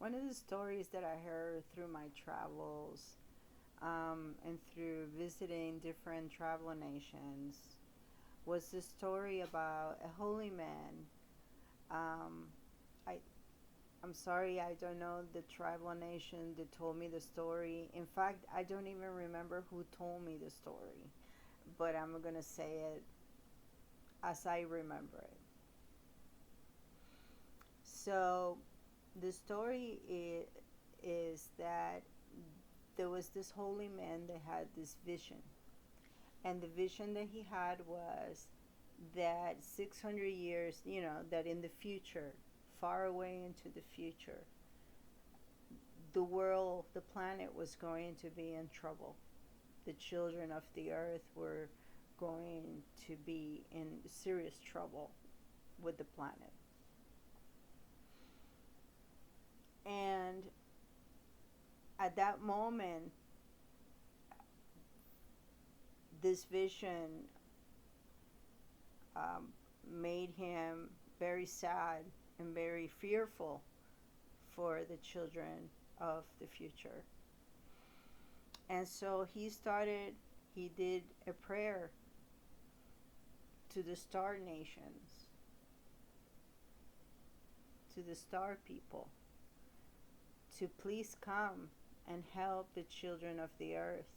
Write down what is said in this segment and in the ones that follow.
One of the stories that I heard through my travels, and through visiting different travel nations, was the story about a holy man. Um, I I'm sorry, I don't know the tribal nation that told me the story. In fact, I don't even remember who told me the story, but I'm gonna say it as I remember it. So, the story is that there was this holy man that had this vision, and the vision that he had was that 600 years, that in the future, far away into the future, the world, the planet was going to be in trouble. The children of the earth were going to be in serious trouble with the planet. And at that moment, this vision um, made him very sad and very fearful for the children of the future. And so he did a prayer to the star nations, to the star people, to please come and help the children of the earth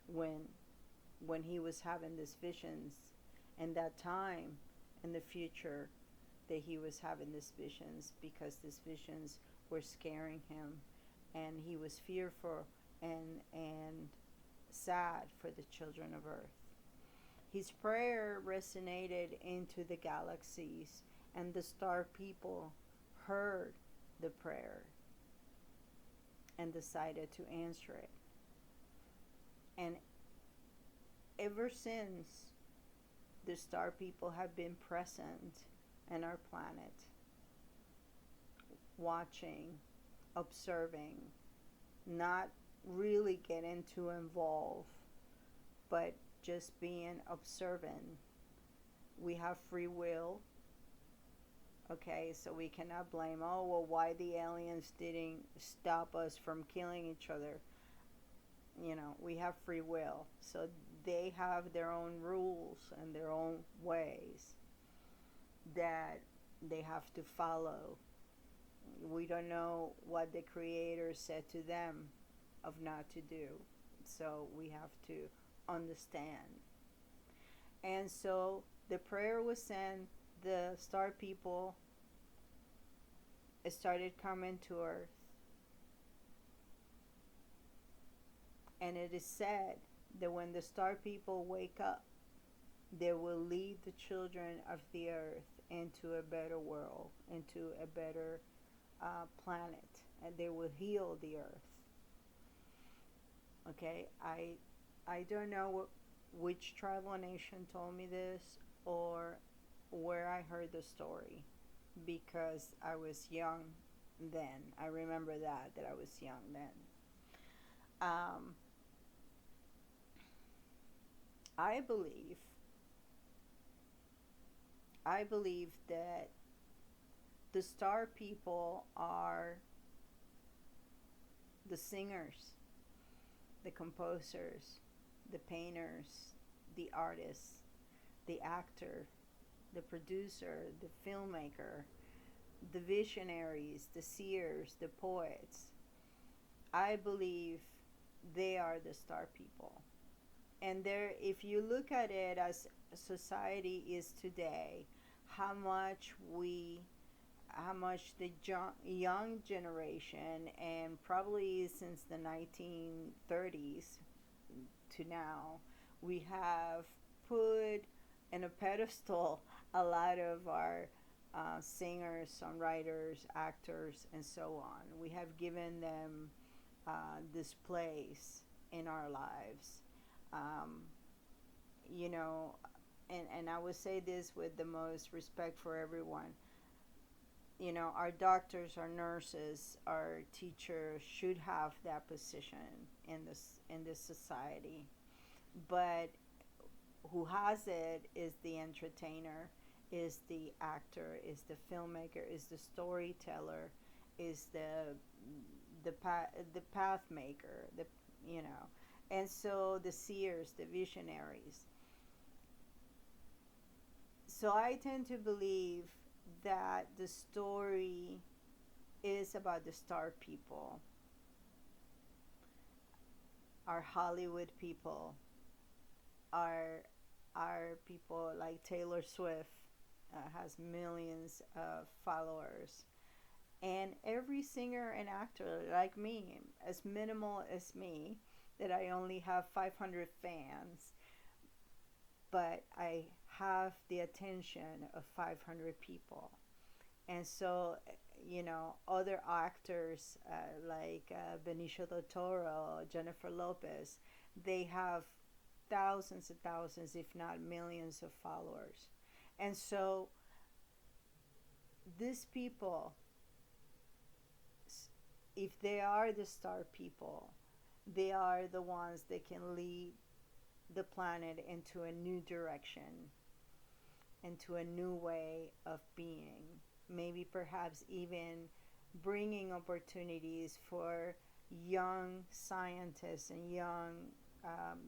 when he was having these visions, and that time in the future that he was having these visions, because these visions were scaring him, and he was fearful and sad for the children of earth. His prayer resonated into the galaxies, and the star people heard the prayer and decided to answer it. And ever since, the star people have been present in our planet, watching, observing, not really getting too involved, but just being observant. We have free will, okay, so we cannot blame, oh, well, why the aliens didn't stop us from killing each other. We have free will, so they have their own rules and their own ways that they have to follow. We don't know what the creator said to them of not to do, so we have to understand. And so the prayer was sent, the star people started coming to earth, and it is said that when the star people wake up, they will lead the children of the earth into a better world, into a better planet, and they will heal the earth. Okay, I don't know which tribal nation told me this, or where I heard the story, because I was young then. I remember that I was young then. Um, I believe I believe that the star people are the singers, the composers, the painters, the artists, the actor, the producer, the filmmaker, the visionaries, the seers, the poets. I believe they are the star people. And there, if you look at it as society is today, how much we how much the young generation, and probably since the 1930s to now, we have put in a pedestal a lot of our singers, songwriters, actors, and so on. We have given them this place in our lives. Um, you know, and I would say this with the most respect for everyone. Our doctors, our nurses, our teachers should have that position in this society. But who has it is the entertainer, is the actor, is the filmmaker, is the storyteller, is the path maker, the you know, and so the seers, the visionaries. So I tend to believe that the story is about the star people, our Hollywood people, our people like Taylor Swift, has millions of followers, and every singer and actor like me, as minimal as me, that I only have 500 fans, but I have the attention of 500 people. And so, other actors like Benicio del Toro, Jennifer Lopez, they have thousands and thousands, if not millions, of followers. And so, these people, if they are the star people, they are the ones that can lead the planet into a new direction, into a new way of being. Maybe perhaps even bringing opportunities for young scientists and young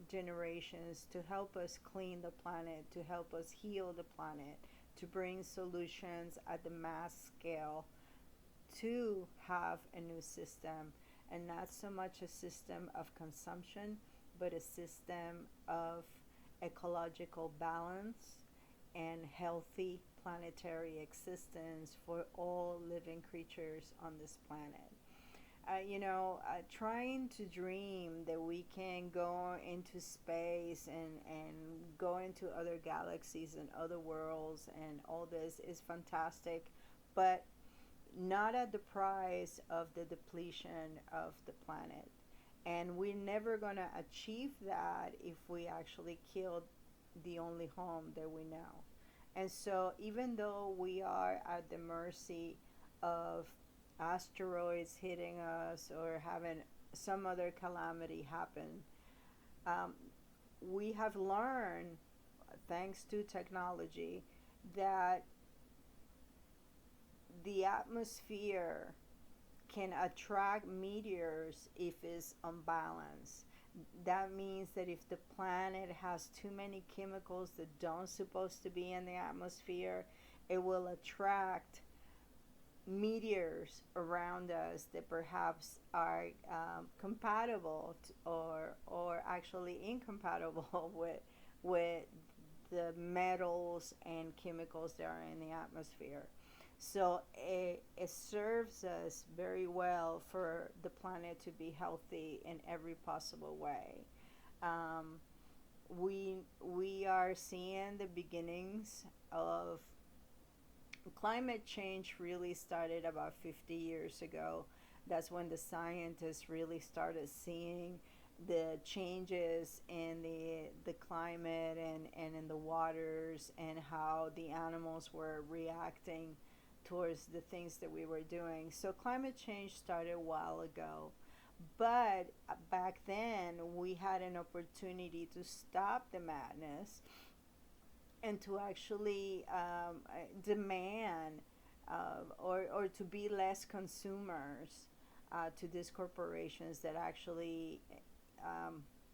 generations to help us clean the planet, to help us heal the planet, to bring solutions at the mass scale to have a new system, and not so much a system of consumption, but a system of ecological balance and healthy planetary existence for all living creatures on this planet. Trying to dream that we can go into space and go into other galaxies and other worlds and all this is fantastic, but not at the price of the depletion of the planet. And we're never going to achieve that if we actually kill the only home that we know. And so, even though we are at the mercy of asteroids hitting us or having some other calamity happen, um, we have learned, thanks to technology, that the atmosphere can attract meteors if it's unbalanced. That means that if the planet has too many chemicals that don't supposed to be in the atmosphere, it will attract meteors around us that perhaps are compatible or actually incompatible with the metals and chemicals that are in the atmosphere. So it serves us very well for the planet to be healthy in every possible way. Um, we are seeing the beginnings of climate change. Really started about 50 years ago. That's when the scientists really started seeing the changes in the climate and in the waters, and how the animals were reacting towards the things that we were doing. So climate change started a while ago. But back then, we had an opportunity to stop the madness and to actually demand or to be less consumers to these corporations that actually,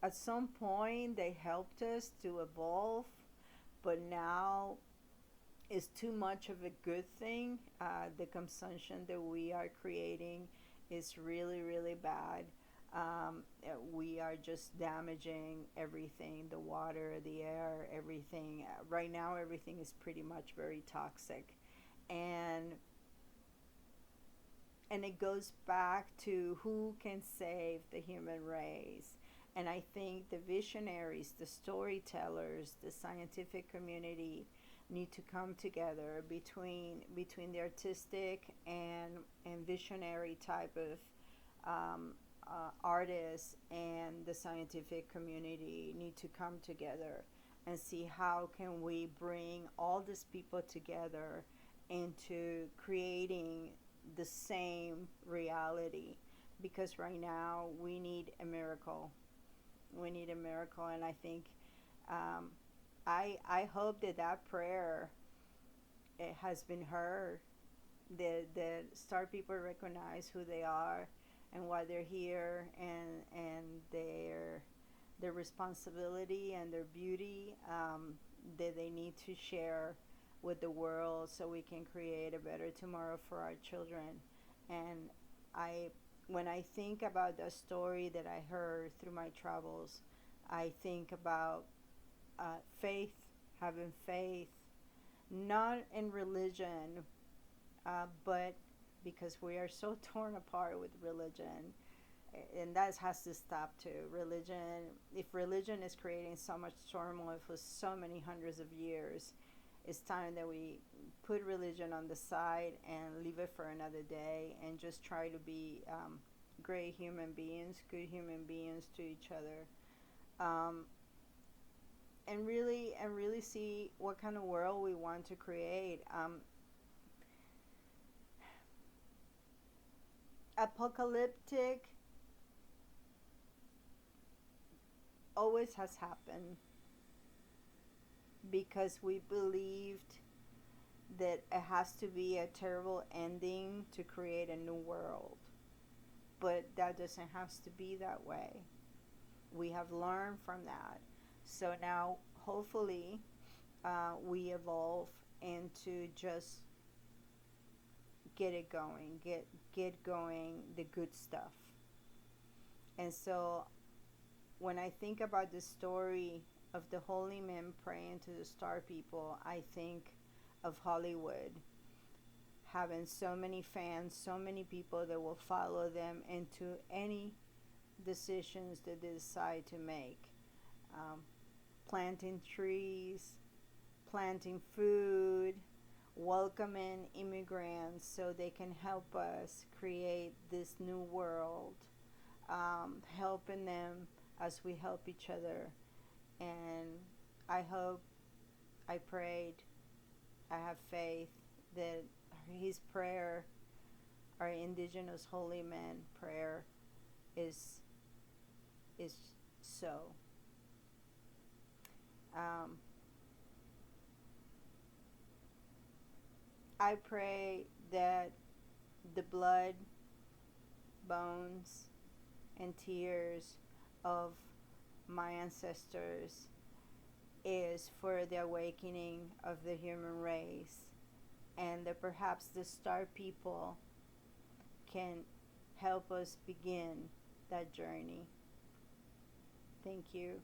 at some point, they helped us to evolve, but now is too much of a good thing. The consumption that we are creating is really, really bad. We are just damaging everything, the water, the air, everything. Right now, everything is pretty much very toxic. And and it goes back to who can save the human race. And I think the visionaries, the storytellers, the scientific community need to come together between the artistic and visionary type of artists, and the scientific community need to come together and see how can we bring all these people together into creating the same reality, because right now we need a miracle. We need a miracle, and I think um, I hope that that prayer, it has been heard, The star people recognize who they are and why they're here, and their responsibility and their beauty, that they need to share with the world so we can create a better tomorrow for our children. And I when I think about the story that I heard through my travels, I think about faith, having faith, not in religion, but because we are so torn apart with religion, and that has to stop too. Religion, if religion is creating so much turmoil for so many hundreds of years, it's time that we put religion on the side and leave it for another day and just try to be great human beings, good human beings to each other. Um, and really see what kind of world we want to create. Apocalyptic always has happened because we believed that it has to be a terrible ending to create a new world. But that doesn't have to be that way. We have learned from that. So now, hopefully, we evolve into just get it going, get going the good stuff. And so when I think about the story of the holy men praying to the star people, I think of Hollywood having so many fans, so many people that will follow them into any decisions that they decide to make. Um, Planting trees, planting food, welcoming immigrants so they can help us create this new world, helping them as we help each other. And I hope, I prayed, I have faith that his prayer, our indigenous holy man prayer, is is so. Um, I pray that the blood, bones, and tears of my ancestors is for the awakening of the human race, and that perhaps the star people can help us begin that journey. Thank you.